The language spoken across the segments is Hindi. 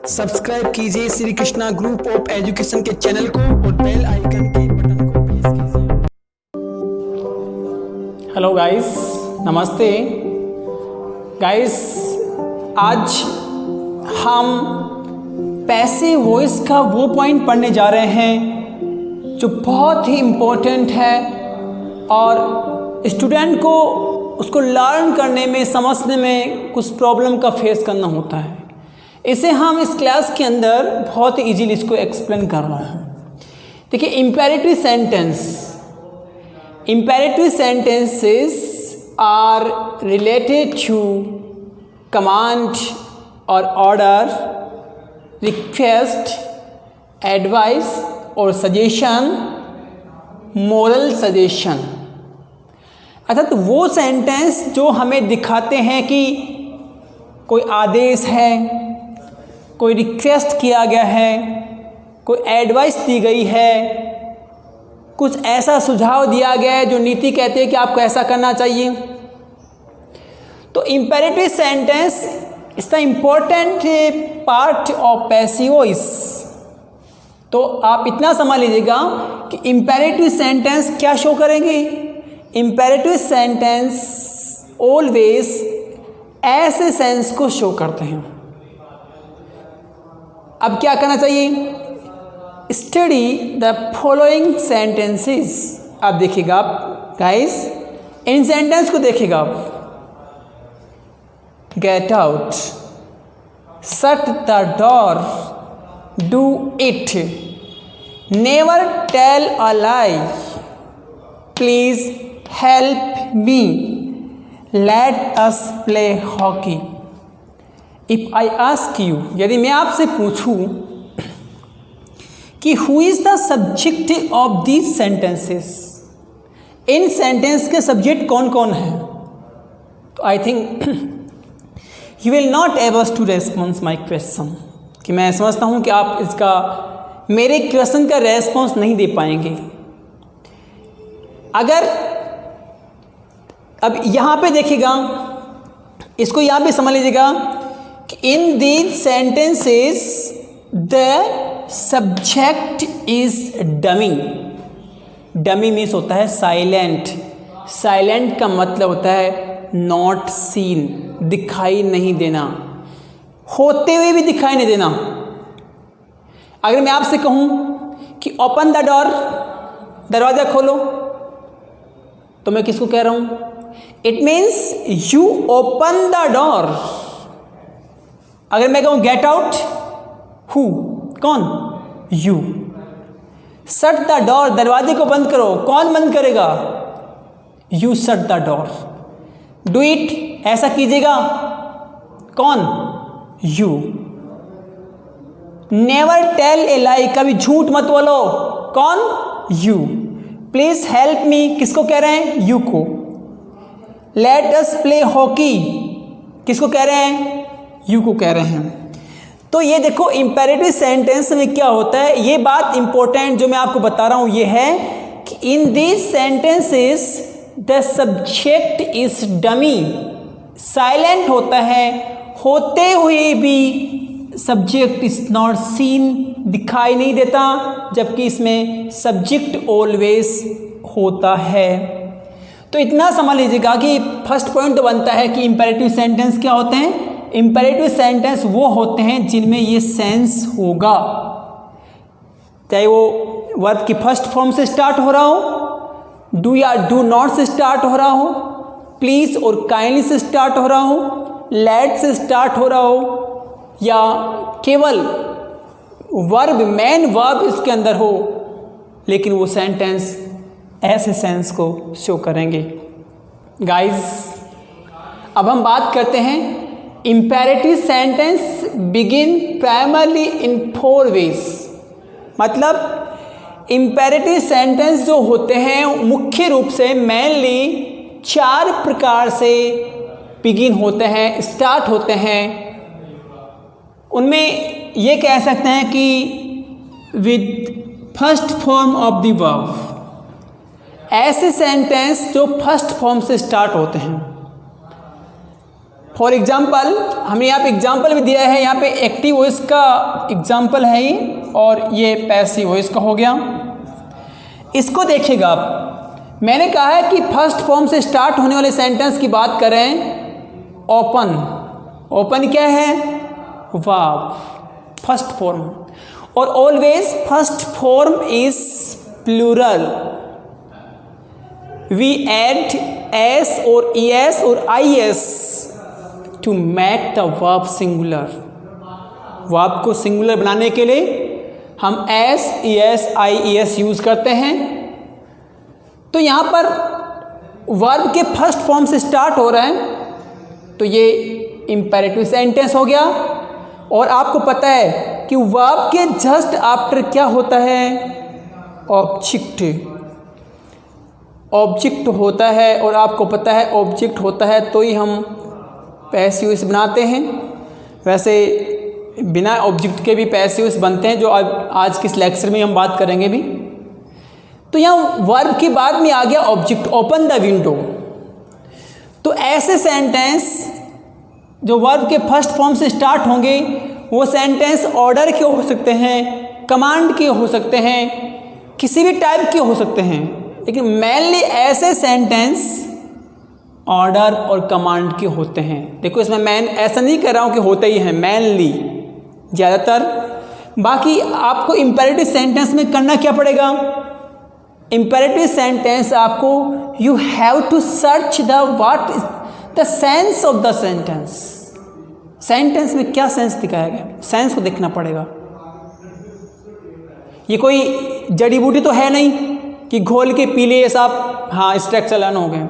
सब्सक्राइब कीजिए Shri Krishna group of education के चैनल को और बेल आइकन के बटन को प्रेस कीजिए। हेलो गाइस, नमस्ते गाइस। आज हम पैसिव वॉइस का वो पॉइंट पढ़ने जा रहे हैं जो बहुत ही इम्पोर्टेंट है और स्टूडेंट को उसको लर्न करने में, समझने में कुछ प्रॉब्लम का फेस करना होता है। इसे हम इस क्लास के अंदर बहुत इजीली इसको एक्सप्लेन कर रहे हैं। देखिए, imperative sentences are related to command और ऑर्डर, रिक्वेस्ट, एडवाइस और सजेशन, मोरल सजेशन। अर्थात वो सेंटेंस जो हमें दिखाते हैं कि कोई आदेश है, कोई रिक्वेस्ट किया गया है, कोई एडवाइस दी गई है, कुछ ऐसा सुझाव दिया गया है जो नीति कहती है कि आपको ऐसा करना चाहिए। तो imperative sentence is the important part of passive voice. तो आप इतना समझ लीजिएगा कि इम्पेरेटिव सेंटेंस क्या शो करेंगे। इम्पेरेटिव सेंटेंस ऑलवेज ऐसे सेंस को शो करते हैं। अब क्या करना चाहिए? Study the following sentences. आप देखिएगा, आप गाइस इन सेंटेंस को देखिएगा आप। Get out, shut the door, do it, never tell a lie, please help me, let us play hockey. If I ask you, यदि मैं आपसे पूछूं कि who is the subject of these sentences, इन सेंटेंस के सब्जेक्ट कौन कौन है, तो I think you will not able to response my question. कि मैं समझता हूं कि आप इसका, मेरे क्वेश्चन का रेस्पॉन्स नहीं दे पाएंगे। अगर अब यहां पे देखिएगा, इसको यहां पे समझ लीजिएगा कि in these sentences the subject is dummy. Dummy means होता है साइलेंट। साइलेंट का मतलब होता है नॉट सीन, दिखाई नहीं देना, होते हुए भी दिखाई नहीं देना। अगर मैं आपसे कहूं कि ओपन द डोर, दरवाजा खोलो, तो मैं किसको कह रहा हूं? It means you open the door. अगर मैं कहूं गेट आउट, हु, कौन? यू। शट द डोर, दरवाजे को बंद करो, कौन बंद करेगा? You shut the door. Do it, ऐसा कीजिएगा, कौन? यू। नेवर टेल ए लाई, कभी झूठ मत बोलो, कौन? यू। प्लीज हेल्प मी, किसको कह रहे हैं? यू को। लेट अस प्ले हॉकी, किसको कह रहे हैं? यू को कह रहे हैं। तो ये देखो, इंपेरेटिव सेंटेंस में क्या होता है, ये बात इंपॉर्टेंट जो मैं आपको बता रहा हूं ये है कि in these sentences the subject is dummy. Silent होता है, होते हुए भी सब्जेक्ट इज नॉट सीन, दिखाई नहीं देता, जबकि इसमें सब्जेक्ट ऑलवेज होता है। तो इतना समझ लीजिएगा कि फर्स्ट पॉइंट तो बनता है कि इंपेरेटिव सेंटेंस क्या होते हैं। इंपेरेटिव सेंटेंस वो होते हैं जिनमें ये सेंस होगा, चाहे वो वर्ब की फर्स्ट फॉर्म से स्टार्ट हो रहा हो, डू या डू नॉट से स्टार्ट हो रहा हो, प्लीज और काइंडली से स्टार्ट हो रहा हो, लेट से स्टार्ट हो रहा हो, या केवल वर्ब, मेन वर्ब इसके अंदर हो, लेकिन वो सेंटेंस ऐसे सेंस को शो करेंगे। गाइस, अब हम बात करते हैं imperative sentence begin primarily in 4 ways. मतलब इम्पेरेटिव सेंटेंस जो होते हैं मुख्य रूप से मेनली 4 प्रकार से बिगिन होते हैं, स्टार्ट होते हैं। उनमें ये कह सकते हैं कि with first form of the verb, ऐसे सेंटेंस जो फर्स्ट फॉर्म से स्टार्ट होते हैं। फॉर एग्जाम्पल हमने यहाँ पे एग्जाम्पल भी दिया है, यहाँ पे एक्टिव वॉइस का एग्जाम्पल है ये, और ये पैसिव वॉइस का हो गया। इसको देखिएगा आप, मैंने कहा है कि फर्स्ट फॉर्म से स्टार्ट होने वाले सेंटेंस की बात करें, ओपन। ओपन क्या है? Verb, first form. और always first form is plural. We add S और es और is to make the verb singular. Verb को सिंगुलर बनाने के लिए हम s, es, ies यूज करते हैं। तो यहां पर वर्ब के फर्स्ट फॉर्म से स्टार्ट हो रहा है, तो ये इंपेरेटिव सेंटेंस हो गया। और आपको पता है कि वर्ब के जस्ट आफ्टर क्या होता है? ऑब्जेक्ट। ऑब्जेक्ट होता है, और आपको पता है ऑब्जेक्ट होता है तो ही हम पैसिव वॉइस बनाते हैं। वैसे बिना ऑब्जेक्ट के भी पैसिव वॉइस बनते हैं, जो आज के इस लेक्चर में हम बात करेंगे भी। तो यहाँ वर्ब के बाद में आ गया ऑब्जेक्ट, ओपन द विंडो। तो ऐसे सेंटेंस जो वर्ब के फर्स्ट फॉर्म से स्टार्ट होंगे, वो सेंटेंस ऑर्डर के हो सकते हैं, कमांड के हो सकते हैं, किसी भी टाइप के हो सकते हैं, लेकिन मेनली ऐसे सेंटेंस ऑर्डर और कमांड के होते हैं। देखो इसमें मैं ऐसा नहीं कह रहा हूँ कि होते ही हैं, मेनली ज़्यादातर। बाकी आपको इंपेरेटिव सेंटेंस में करना क्या पड़ेगा? इंपेरेटिव सेंटेंस आपको you have to search the what is the sense of the sentence. Sentence में क्या सेंस दिखाया गया, सेंस को देखना पड़ेगा। ये कोई जड़ी बूटी तो है नहीं कि घोल के पी लिए साहब, हाँ स्ट्रक्चर लर्न हो गए।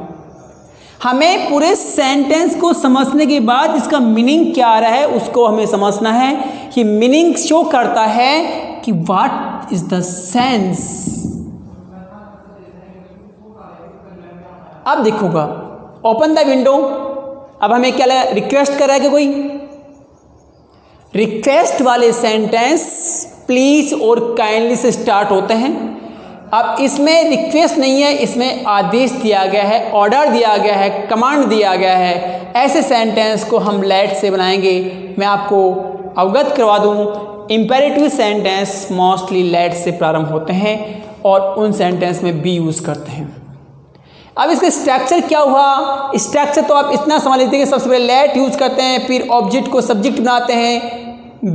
हमें पूरे सेंटेंस को समझने के बाद इसका मीनिंग क्या आ रहा है उसको हमें समझना है। ये मीनिंग शो करता है कि व्हाट इज द सेंस। अब देखोगा ओपन द विंडो। अब हमें क्या लगा? रिक्वेस्ट कर रहा है कि कोई रिक्वेस्ट वाले सेंटेंस प्लीज और काइंडली से स्टार्ट होते हैं। अब इसमें रिक्वेस्ट नहीं है, इसमें आदेश दिया गया है, ऑर्डर दिया गया है, कमांड दिया गया है। ऐसे सेंटेंस को हम लेट से बनाएंगे। मैं आपको अवगत करवा दूं, इंपेरेटिव सेंटेंस मोस्टली लेट से प्रारंभ होते हैं और उन सेंटेंस में बी यूज़ करते हैं। अब इसका स्ट्रक्चर क्या हुआ? स्ट्रक्चर तो आप इतना समझ लेते हैं कि सबसे पहले लेट यूज़ करते हैं, फिर ऑब्जेक्ट को सब्जेक्ट बनाते हैं,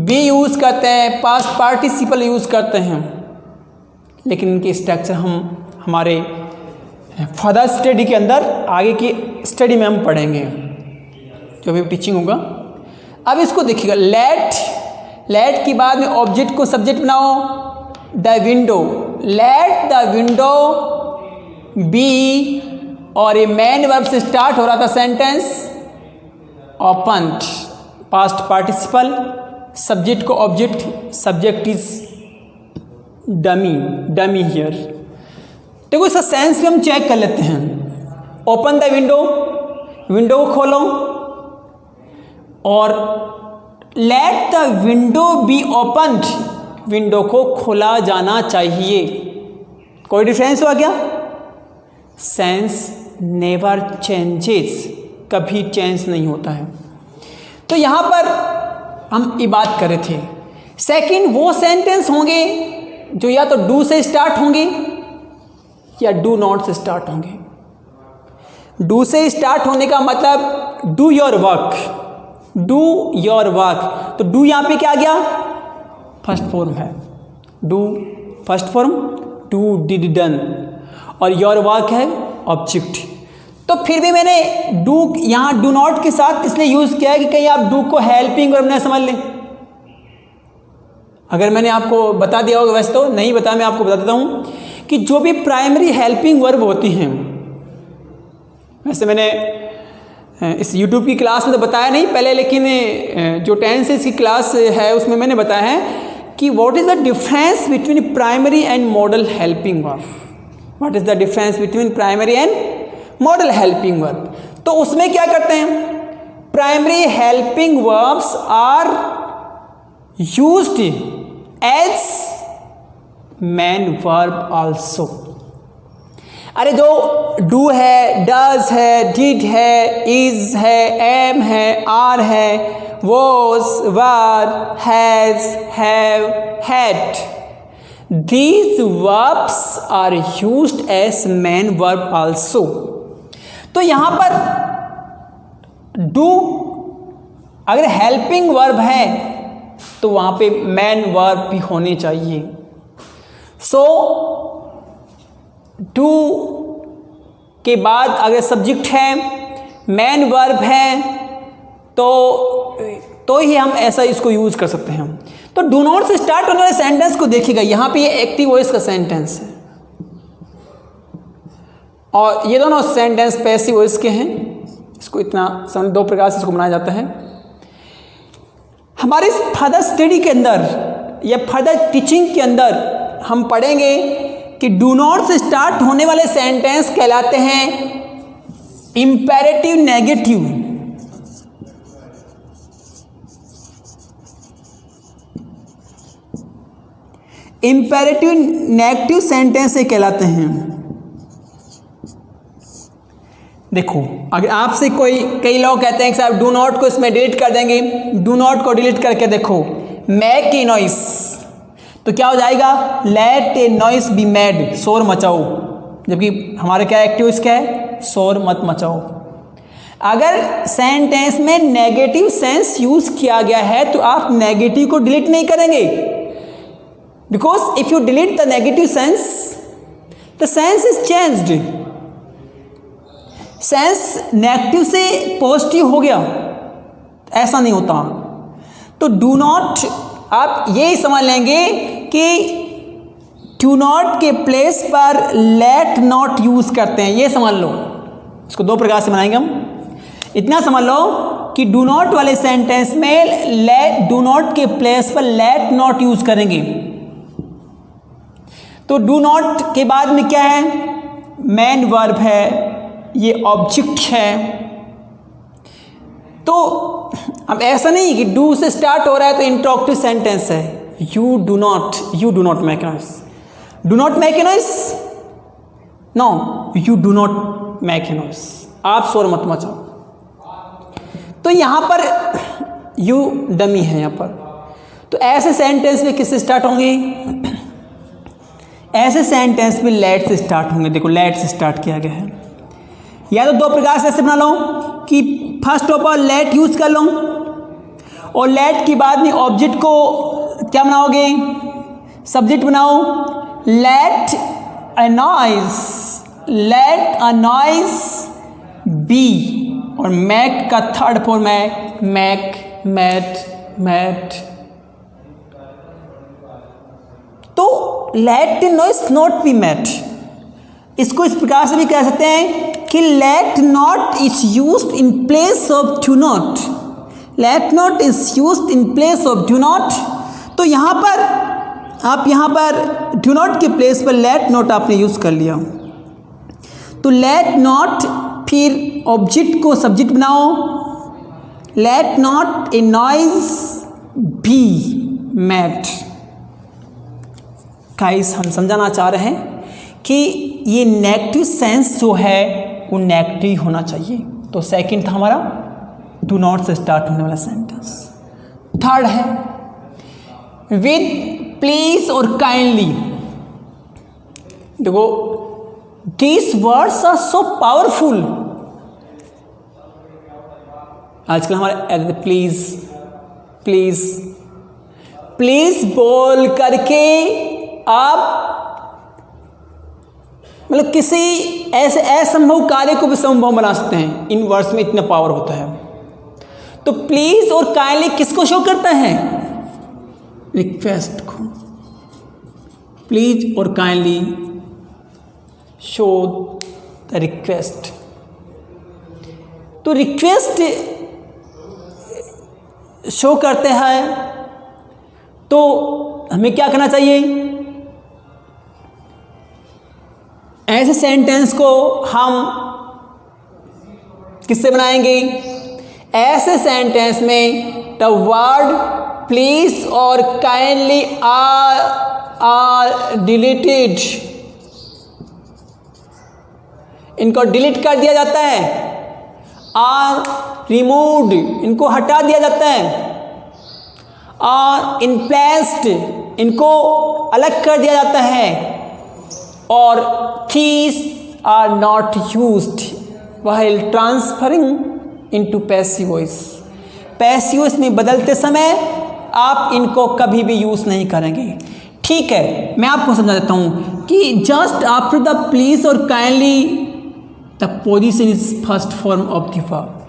बी यूज़ करते हैं, पास्ट पार्टिसिपल यूज़ करते हैं। लेकिन इनके स्ट्रक्चर हम हमारे फर्दर स्टडी के अंदर आगे की स्टडी में हम पढ़ेंगे, जो भी टीचिंग होगा। अब इसको देखिएगा, लेट के बाद में ऑब्जेक्ट को सब्जेक्ट बनाओ, the window, let the window be, और ये मेन वर्ब से स्टार्ट हो रहा था sentence, opened, past participle, subject को object, subject is dummy here. देखो इसका सेंस भी हम चेक कर लेते हैं। ओपन द विंडो, विंडो को खोलो, और let the window be opened, window को खोला जाना चाहिए। कोई डिफरेंस हुआ क्या? सेंस नेवर चेंजेस, कभी चेंज नहीं होता है। तो यहां पर हम ये बात कर रहे थे। सेकंड, वो सेंटेंस होंगे जो या तो डू से स्टार्ट होंगे या डू नॉट से स्टार्ट होंगे। डू से स्टार्ट होने का मतलब do your work, do your work. तो डू यहां पे क्या आ गया? फर्स्ट फॉर्म है, do first form, do did done, और योर वर्क है ऑब्जेक्ट। तो फिर भी मैंने डू यहां डू नॉट के साथ इसलिए यूज किया है कि कहीं आप डू को हेल्पिंग वर्ब न समझ लें। अगर मैंने आपको बता दिया होगा, वैसे तो नहीं बताया, मैं आपको बता देता हूं कि जो भी प्राइमरी हेल्पिंग वर्ब होती हैं, वैसे मैंने इस YouTube की क्लास में तो बताया नहीं पहले, लेकिन जो टेंसेस की क्लास है उसमें मैंने बताया है कि what is the difference between primary and modal helping verb. What is the difference between primary and modal helping verb? तो उसमें क्या करते हैं? Primary helping verbs are used as main verb also. अरे जो डू है, डज है, डिड है, इज है, एम है, आर है, was, were, has, have, had, these verbs are used as main verb also. तो यहां पर do अगर हेल्पिंग वर्ब है तो वहां पे मेन वर्ब भी होने चाहिए. सो डू के बाद अगर सब्जेक्ट है, मेन वर्ब है, तो ही हम ऐसा इसको यूज कर सकते हैं. तो डू नॉट से स्टार्ट होने वाले सेंटेंस को देखिएगा, यहां पे ये एक्टिव वॉइस का सेंटेंस है और ये दोनों सेंटेंस पैसिव वॉइस के हैं. इसको इतना दो प्रकार से इसको बनाया जाता है. हमारे फर्दर स्टडी के अंदर या फर्दर टीचिंग के अंदर हम पढ़ेंगे कि डू नॉट से स्टार्ट होने वाले सेंटेंस कहलाते हैं imperative negative. Imperative negative sentence से कहलाते हैं. देखो अगर आपसे कई लोग कहते हैं कि साहब डू नॉट को इसमें डिलीट कर देंगे, डू नॉट को डिलीट करके देखो मेक ए नॉइस, तो क्या हो जाएगा? Let a noise be made, शोर मचाओ. जबकि हमारा क्या एक्टिव क्या है? शोर मत मचाओ. अगर सेंटेंस में नेगेटिव सेंस यूज किया गया है तो आप नेगेटिव को डिलीट नहीं करेंगे, because if you delete the negative sense, the sense is changed. Sense negative से पॉजिटिव हो गया, ऐसा नहीं होता. तो डू नॉट आप यही समझ लेंगे कि डू नॉट के प्लेस पर लेट नॉट यूज करते हैं, ये समझ लो. इसको दो प्रकार से बनाएंगे हम. इतना समझ लो कि डू नॉट वाले सेंटेंस में लेट डू नॉट के प्लेस पर लेट नॉट यूज करेंगे. तो डू नॉट के बाद में क्या है? मेन वर्ब है, ये ऑब्जेक्ट है. तो अब ऐसा नहीं कि डू से स्टार्ट हो रहा है तो इंटरोगेटिव सेंटेंस है. You do not make noise. Do not make a noise, no, you do not make a noise, आप शोर मत मचाओ. तो यहां पर यू डमी है यहां पर. तो ऐसे सेंटेंस में किससे स्टार्ट होंगे? ऐसे सेंटेंस में लेट से स्टार्ट होंगे. देखो लेट से स्टार्ट किया गया है. या तो दो प्रकार से ऐसे बना लो कि first of all let use कर लो और लेट के बाद में ऑब्जेक्ट को क्या बनाओगे? सब्जेक्ट बनाओ. लेट अ नॉइज बी और मैक का थर्ड फॉर्म है मैक, मैट, मैट. तो let noise not be made, इसको इस प्रकार से भी कह सकते हैं कि let not is used in place of do not. Let not is used in place of do not. तो यहां पर आप यहां पर डू नॉट के प्लेस पर लेट नॉट आपने यूज कर लिया. तो लेट नॉट, फिर ऑब्जेक्ट को सब्जेक्ट बनाओ. Let not a noise be made. Guys हम समझाना चाह रहे हैं कि ये नेगेटिव सेंस जो है वो नेगेटिव होना चाहिए. तो सेकंड था हमारा डू नॉट से स्टार्ट होने वाला सेंटेंस. थर्ड है विद, प्लीज और काइंडली. देखो these words are so powerful. आजकल हमारे प्लीज प्लीज प्लीज बोल करके आप मतलब किसी ऐसे असंभव कार्य को भी संभव बना सकते हैं. इन वर्ड्स में इतना पावर होता है. तो प्लीज और काइंडली किसको शो करता है? रिक्वेस्ट को. प्लीज और काइंडली शो द रिक्वेस्ट. तो रिक्वेस्ट शो करते हैं तो हमें क्या करना चाहिए? ऐसे सेंटेंस को हम किससे बनाएंगे? ऐसे सेंटेंस में द वर्ड प्लीज और काइंडली आर डिलीटेड. इनको डिलीट कर दिया जाता है, आर रिमूव्ड इनको हटा दिया जाता है, आर इनप्लेस्ड इनको अलग कर दिया जाता है, और these are not used while transferring into passive voice. Passive voice में बदलते समय आप इनको कभी भी यूज़ नहीं करेंगे। ठीक है, मैं आपको समझा देता हूँ कि जस्ट आफ्टर द प्लीज और kindly the position is first form of the verb,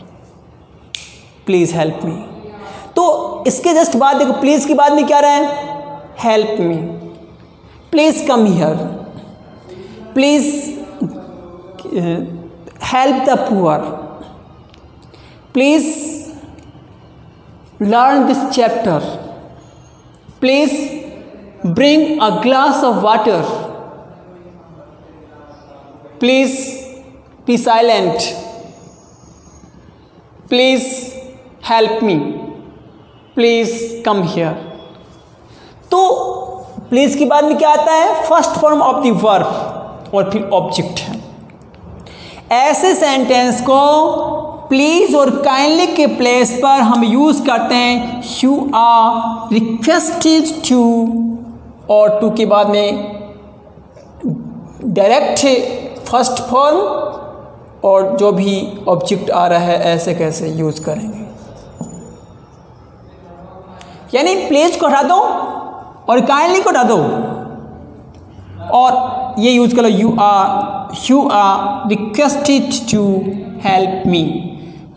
please help मी। तो इसके जस्ट बाद देखो, प्लीज के बाद में क्या रहा है, help me, please come here, please help the poor, please learn this chapter, please bring a glass of water, please be silent, please help me, please come here. तो प्लीज के बाद में क्या आता है, first form of the verb और फिर ऑब्जेक्ट है। ऐसे सेंटेंस को प्लीज और काइंडली के प्लेस पर हम यूज करते हैं यू आर रिक्वेस्टेड टू, और टू के बाद में डायरेक्ट फर्स्ट फॉर्म और जो भी ऑब्जेक्ट आ रहा है ऐसे कैसे यूज करेंगे। यानी प्लीज को हटा दो और काइंडली को हटा दो और ये यूज करो, you are requested to help me,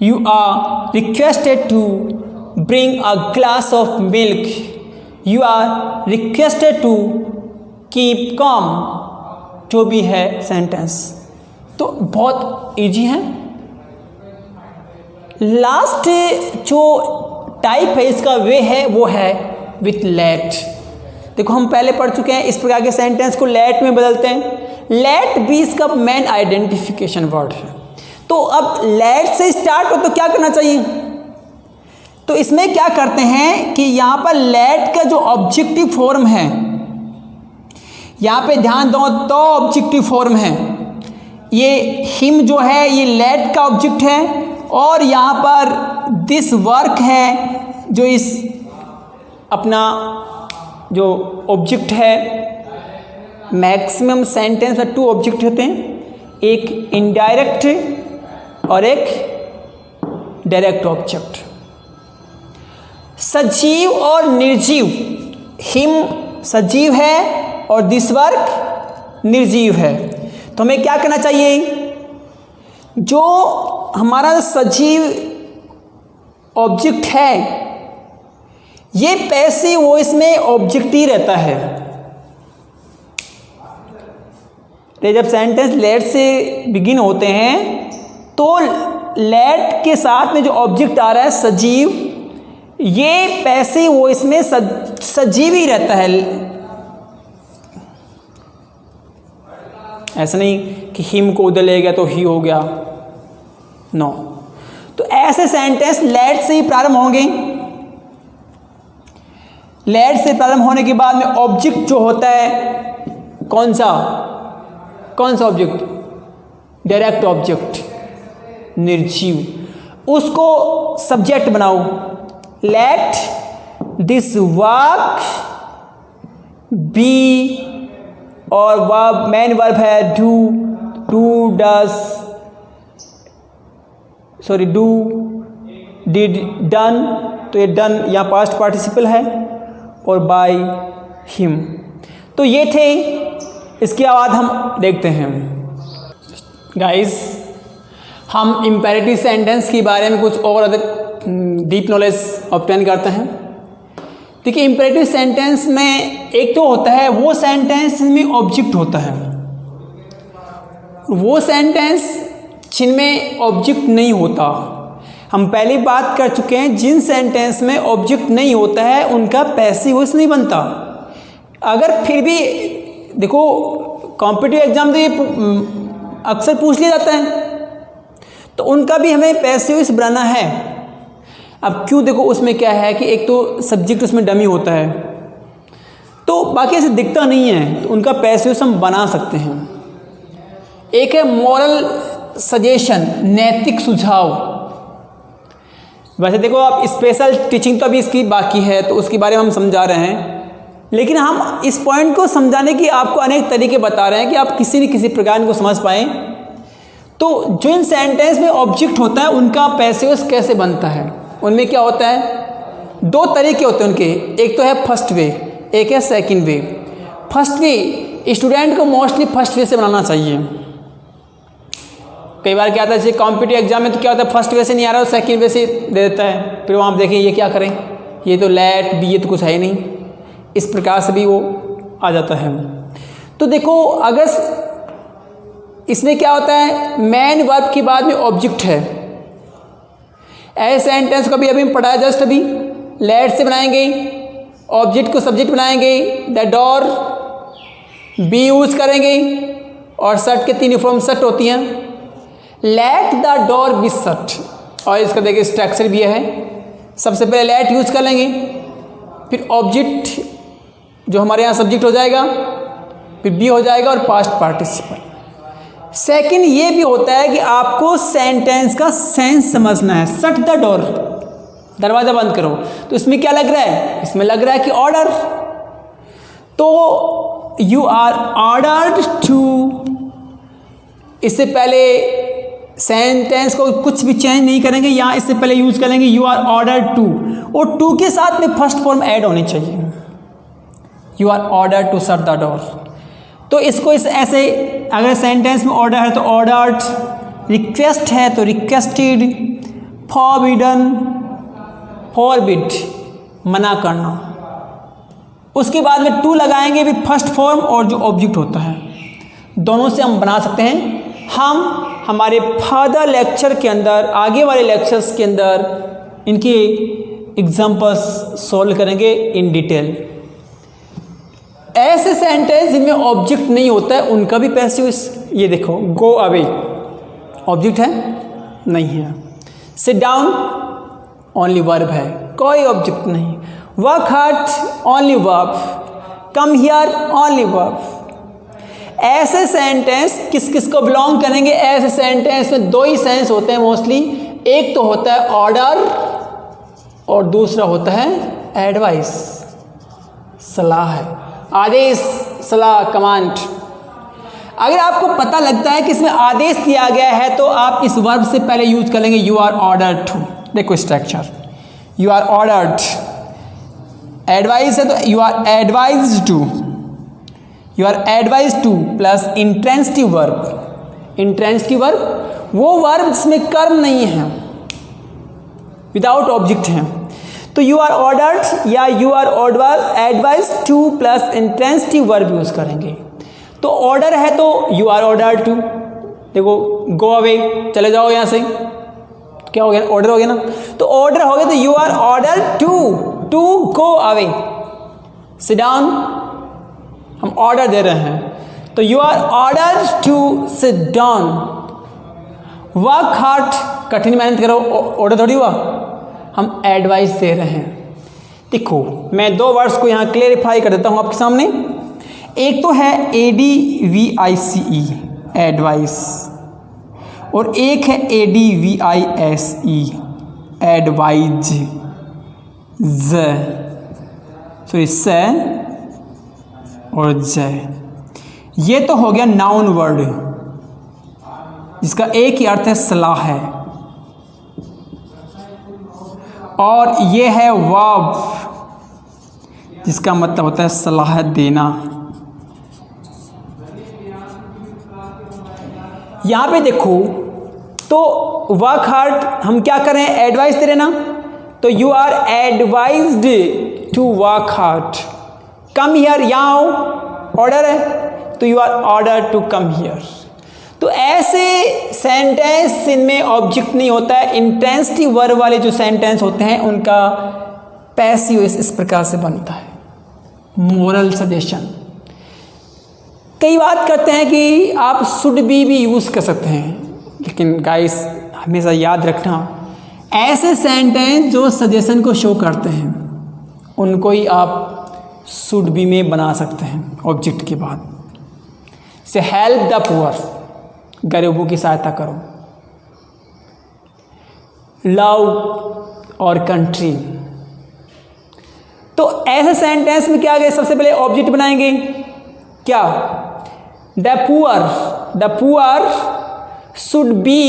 you are requested to bring a glass of milk, you are requested to keep calm, जो भी है सेंटेंस। तो बहुत इजी है। लास्ट जो टाइप है इसका वे है वो है विथ लेट। देखो हम पहले पढ़ चुके हैं, इस प्रकार के सेंटेंस को लेट में बदलते हैं। लेट भी इसका मेन आइडेंटिफिकेशन वर्ड है। तो अब लेट से स्टार्ट हो तो क्या करना चाहिए, तो इसमें क्या करते हैं कि यहाँ पर लेट का जो ऑब्जेक्टिव फॉर्म है, यहाँ पे ध्यान दो तो ऑब्जेक्टिव फॉर्म है, ये हिम जो है ये लेट का ऑब्जेक्ट है, और यहाँ पर दिस वर्क है जो इस अपना जो ऑब्जेक्ट है। मैक्सिमम सेंटेंस में 2 ऑब्जेक्ट होते हैं, एक इनडायरेक्ट और एक डायरेक्ट ऑब्जेक्ट। सजीव और निर्जीव, हिम सजीव है और दिस वर्क निर्जीव है। तो हमें क्या करना चाहिए, जो हमारा सजीव ऑब्जेक्ट है ये पैसिव वॉइस में ऑब्जेक्ट ही रहता है। जब सेंटेंस लेट से बिगिन होते हैं तो लेट के साथ में जो ऑब्जेक्ट आ रहा है सजीव, ये पैसिव वॉइस में सजीव ही रहता है। ऐसा नहीं कि हिम को उधर ले गया तो ही हो गया, नो। तो ऐसे सेंटेंस लेट से ही प्रारंभ होंगे। लेट से प्रारंभ होने के बाद में ऑब्जेक्ट जो होता है कौन सा ऑब्जेक्ट, डायरेक्ट ऑब्जेक्ट निर्जीव, उसको सब्जेक्ट बनाओ। लेट दिस वर्क बी, और वर्ब मेन वर्ब है डू, डू डिड डन, तो ये डन यहाँ पास्ट पार्टिसिपल है, और बाय हिम। तो ये थे, इसके बाद हम देखते हैं गाइस, हम इम्पेरेटिव सेंटेंस के बारे में कुछ और अधिक डीप नॉलेज ऑब्टेन करते हैं। देखिए इम्पेरेटिव सेंटेंस में एक तो होता है वो सेंटेंस में ऑब्जेक्ट होता है, वो सेंटेंस जिनमें ऑब्जेक्ट नहीं होता। हम पहले बात कर चुके हैं, जिन सेंटेंस में ऑब्जेक्ट नहीं होता है उनका पैसिव वॉइस नहीं बनता। अगर फिर भी देखो कॉम्पिटिटिव एग्जाम तो ये अक्सर पूछ लिया जाता है, तो उनका भी हमें पैसिव वॉइस बनाना है। अब क्यों, देखो उसमें क्या है कि एक तो सब्जेक्ट उसमें डमी होता है, तो बाकी ऐसे दिखता नहीं है, तो उनका पैसिव वॉइस हम बना सकते हैं। एक है मोरल सजेशन, नैतिक सुझाव। वैसे देखो आप स्पेशल टीचिंग तो अभी इसकी बाकी है, तो उसके बारे में हम समझा रहे हैं, लेकिन हम इस पॉइंट को समझाने की आपको अनेक तरीके बता रहे हैं कि आप किसी न किसी प्रकार इनको समझ पाएँ। तो जो इन सेंटेंस में ऑब्जेक्ट होता है उनका पैसिव कैसे बनता है, उनमें क्या होता है, दो तरीके होते हैं उनके, एक तो है फर्स्ट वे, एक है सेकंड वे। फर्स्ट वे स्टूडेंट को मोस्टली फर्स्ट वे से बनाना चाहिए। कई बार क्या आता है जैसे कॉम्पिटिटिव एग्जाम में तो क्या होता है, फर्स्ट वे से नहीं आ रहा है, सेकंड वे से दे देता है, फिर वहाँ आप देखें ये क्या करें, ये तो लेट बी, ये तो कुछ है ही नहीं, इस प्रकार से भी वो आ जाता है। तो देखो अगर इसमें क्या होता है, मेन वर्ब के बाद में ऑब्जेक्ट है। ऐसे सेंटेंस को भी अभी हम पढ़ाया जस्ट अभी, लेट से बनाएंगे, ऑब्जेक्ट को सब्जेक्ट बनाएंगे, द डोर बी यूज करेंगे, और शट के 3 फॉर्म शट होती हैं, let the door be shut, और इसका देखिए स्ट्रक्चर भी है, सबसे पहले लेट यूज कर लेंगे, फिर ऑब्जेक्ट जो हमारे यहाँ सब्जेक्ट हो जाएगा, फिर बी हो जाएगा और पास्ट पार्टिसिपल। सेकंड ये भी होता है कि आपको सेंटेंस का सेंस समझना है। शट द डोर, दरवाज़ा बंद करो, तो इसमें क्या लग रहा है, इसमें लग रहा है कि ऑर्डर, तो यू आर ऑर्डर्ड टू, इससे पहले सेंटेंस को कुछ भी चेंज नहीं करेंगे, यहाँ इससे पहले यूज करेंगे यू आर ऑर्डर्ड टू, और टू के साथ में फर्स्ट फॉर्म ऐड होनी चाहिए, you are ordered to shut the door. तो इसको इस ऐसे, अगर सेंटेंस में ऑर्डर है तो ऑर्डर्ड, रिक्वेस्ट है तो रिक्वेस्टेड, फॉरबिडन, फॉरबिड, मना करना। उसके बाद में टू लगाएंगे भी फर्स्ट फॉर्म और जो ऑब्जेक्ट होता है, दोनों से हम बना सकते हैं। हम हमारे फर्दर लेक्चर के अंदर, आगे वाले लेक्चर्स के अंदर इनके एग्जाम्पल्स सॉल्व करेंगे इन डिटेल। ऐसे सेंटेंस जिनमें ऑब्जेक्ट नहीं होता है उनका भी पैसिव, ये देखो गो अवे, ऑब्जेक्ट है नहीं है, सिट डाउन ओनली वर्ब है, कोई ऑब्जेक्ट नहीं, work hard only verb, come here only verb. ऐसे सेंटेंस किस किस को बिलोंग करेंगे, ऐसे सेंटेंस में 2 ही सेंस होते हैं मोस्टली, एक तो होता है ऑर्डर और दूसरा होता है एडवाइस, सलाह है, आदेश, सलाह, कमांड। अगर आपको पता लगता है कि इसमें आदेश दिया गया है तो आप इस वर्ब से पहले यूज करेंगे यू आर ऑर्डर्ड टू। देखो structure, you are ordered, advice है तो you are advised to, you are advised to plus intransitive verb. Intransitive verb वो वर्ब जिसमें कर्म नहीं है, विदाउट ऑब्जेक्ट है, तो यू आर ऑर्डर्ड या you are advise to plus intransitive verb use करेंगे। तो ऑर्डर है तो यू आर ऑर्डर्ड टू, देखो गो अवे, चले जाओ यहाँ से, क्या हो गया, ऑर्डर हो गया ना, तो ऑर्डर हो गया तो you are ordered to go away. Sit down, हम ऑर्डर दे रहे हैं तो you are ordered to sit down. Work hard, कठिन मेहनत करो, ऑर्डर थोड़ी हुआ, हम एडवाइस दे रहे हैं। देखो मैं 2 वर्ड्स को यहाँ क्लेरिफाई कर देता हूँ आपके सामने। एक तो है ADVICE एडवाइस, और एक है ADVISE एडवाइज, सॉरी स और ज। ये तो हो गया नाउन वर्ड जिसका एक ही अर्थ है सलाह है, और ये है वर्ब जिसका मतलब होता है सलाह देना। यहाँ पे देखो तो वर्क हार्ड हम क्या करें, एडवाइस दे रहे ना, तो you are advised to work hard. Come here, यहाँ आओ, ऑर्डर है तो you are order to come here. तो ऐसे सेंटेंस इनमें ऑब्जेक्ट नहीं होता है। इंट्रांसिटिव वर्ब वाले जो सेंटेंस होते हैं उनका पैसिव इस प्रकार से बनता है, मोरल सजेशन। कई बात करते हैं कि आप शुड बी भी यूज़ कर सकते हैं, लेकिन गाइस हमेशा याद रखना ऐसे सेंटेंस जो सजेशन को शो करते हैं उनको ही आप शुड बी में बना सकते हैं ऑब्जेक्ट के बाद। से हेल्प द पुअर, गरीबों की सहायता करो। लव और कंट्री, तो ऐसे सेंटेंस में क्या आगे सबसे पहले ऑब्जेक्ट बनाएंगे क्या? The poor should be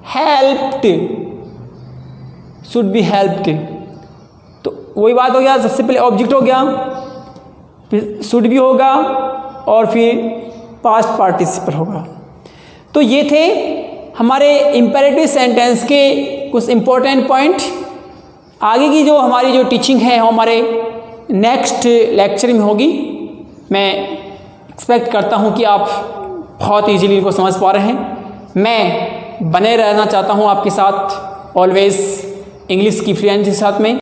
helped, तो वही बात हो गया, सबसे पहले ऑब्जेक्ट हो गया, फिर शुड भी होगा और फिर पास्ट पार्टिसिपल होगा। तो ये थे हमारे इंपेरेटिव सेंटेंस के कुछ इंपॉर्टेंट पॉइंट। आगे की जो हमारी जो टीचिंग है वो हमारे नेक्स्ट लेक्चर में होगी। मैं एक्सपेक्ट करता हूँ कि आप बहुत इजीली इनको समझ पा रहे हैं। मैं बने रहना चाहता हूँ आपके साथ ऑलवेज इंग्लिश की फ्लुएंसी के साथ में।